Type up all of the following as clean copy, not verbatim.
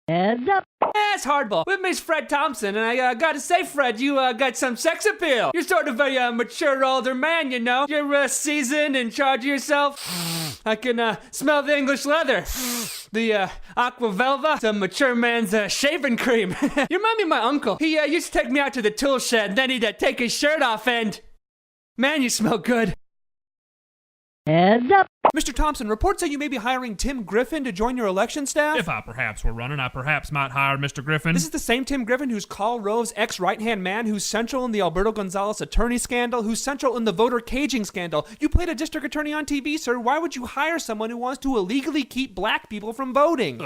Heads up. It's hardball. With me's Fred Thompson, and I gotta say, Fred, you got some sex appeal. You're sort of a mature older man, you know. You're seasoned, in charge of yourself. I can smell the English leather, the aqua velva, some mature man's shaving cream. You remind me of my uncle. He used to take me out to the tool shed, and then he'd take his shirt off, and man, you smell good. Heads up. Mr. Thompson, reports say you may be hiring Tim Griffin to join your election staff. If I perhaps were running, I perhaps might hire Mr. Griffin. This is the same Tim Griffin who's Karl Rove's ex-right-hand man, who's central in the Alberto Gonzalez attorney scandal, who's central in the voter caging scandal. You played a district attorney on TV, sir. Why would you hire someone who wants to illegally keep black people from voting?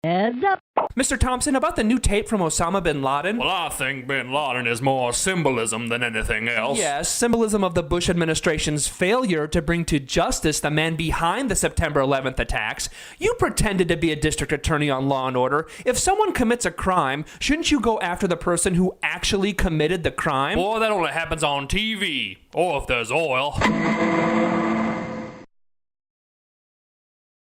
Heads up. Mr. Thompson, about the new tape from Osama bin Laden. Well, I think bin Laden is more symbolism than anything else. Yes, symbolism of the Bush administration's failure to bring to justice the man behind the September 11th attacks. You pretended to be a district attorney on Law and Order. If someone commits a crime, shouldn't you go after the person who actually committed the crime? Boy, that only happens on TV. Or if there's oil.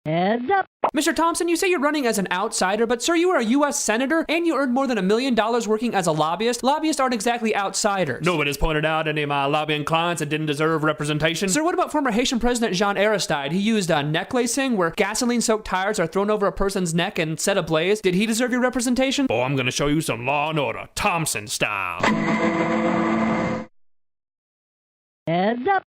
Heads up. Mr. Thompson, you say you're running as an outsider, but sir, you are a U.S. Senator, and you earned more than $1 million working as a lobbyist. Lobbyists aren't exactly outsiders. Nobody's pointed out any of my lobbying clients that didn't deserve representation. Sir, what about former Haitian President Jean Aristide? He used necklacing, where gasoline-soaked tires are thrown over a person's neck and set ablaze. Did he deserve your representation? Boy, I'm gonna show you some Law and Order, Thompson style. Heads up.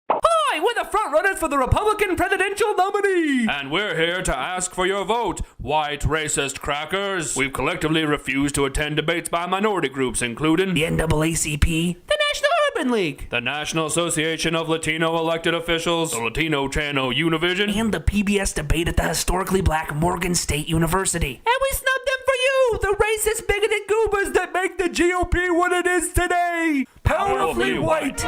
Hi, we're the front runners for the Republican presidential nominee. And we're here to ask for your vote, white racist crackers. We've collectively refused to attend debates by minority groups, including The NAACP, the National Urban League, the National Association of Latino Elected Officials, the Latino Channel Univision, and the PBS debate at the historically black Morgan State University. And we snubbed them for you, the racist, bigoted goobers that make the GOP what it is today. Powerfully white.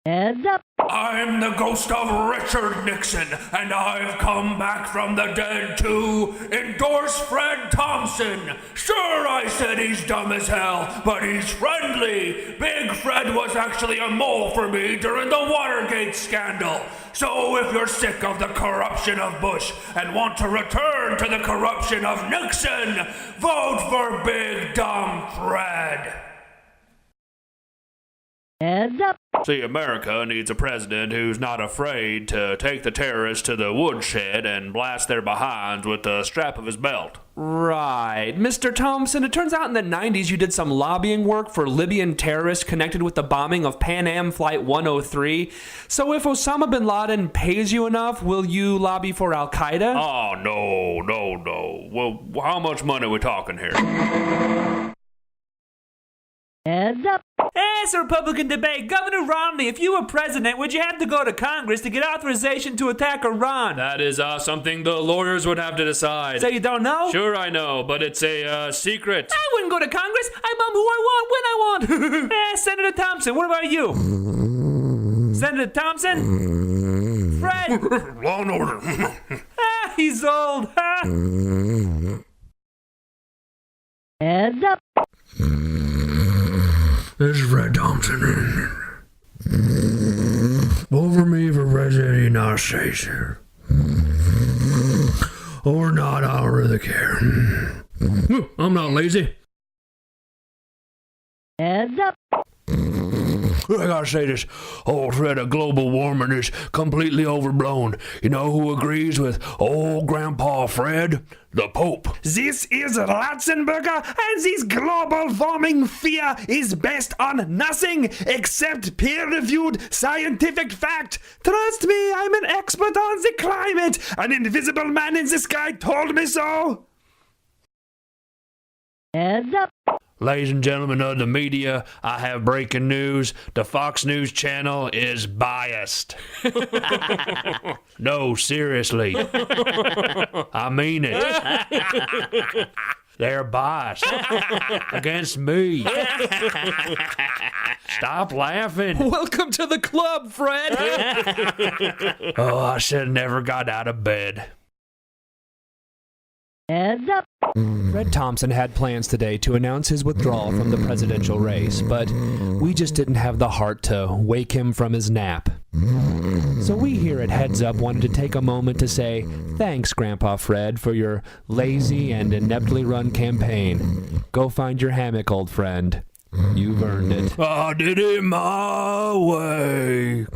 Heads up. I'm the ghost of Richard Nixon, and I've come back from the dead to endorse Fred Thompson. Sure, I said he's dumb as hell, but he's friendly. Big Fred was actually a mole for me during the Watergate scandal. So if you're sick of the corruption of Bush and want to return to the corruption of Nixon, vote for Big Dumb Fred. Heads up. See, America needs a president who's not afraid to take the terrorists to the woodshed and blast their behinds with the strap of his belt. Right. Mr. Thompson, it turns out in the 90s you did some lobbying work for Libyan terrorists connected with the bombing of Pan Am Flight 103. So if Osama bin Laden pays you enough, will you lobby for Al-Qaeda? Oh, no. Well, how much money are we talking here? Heads up. It's a Republican debate. Governor Romney, if you were president, would you have to go to Congress to get authorization to attack Iran? That is something the lawyers would have to decide. So you don't know? Sure, I know, but it's a secret. I wouldn't go to Congress. I bomb who I want, when I want. Senator Thompson, what about you? Senator Thompson? Fred? Law and Order. He's old. Heads up. This is Fred Thompson. Vote for me for president of the United States. Or not, I don't really care. I'm not lazy. Heads up. I gotta say, this whole threat of global warming is completely overblown. You know who agrees with old Grandpa Fred? The Pope. This is Ratzenberger, and this global warming fear is based on nothing except peer-reviewed scientific fact. Trust me, I'm an expert on the climate. An invisible man in the sky told me so. Heads up. Ladies and gentlemen of the media, I have breaking news. The Fox News channel is biased. No, seriously. I mean it. They're biased against me. Stop laughing. Welcome to the club, Fred. Oh, I should have never got out of bed. Heads up. Fred Thompson had plans today to announce his withdrawal from the presidential race, but we just didn't have the heart to wake him from his nap. So we here at Heads Up wanted to take a moment to say thanks, Grandpa Fred, for your lazy and ineptly run campaign. Go find your hammock, old friend. You've earned it. I did it my way.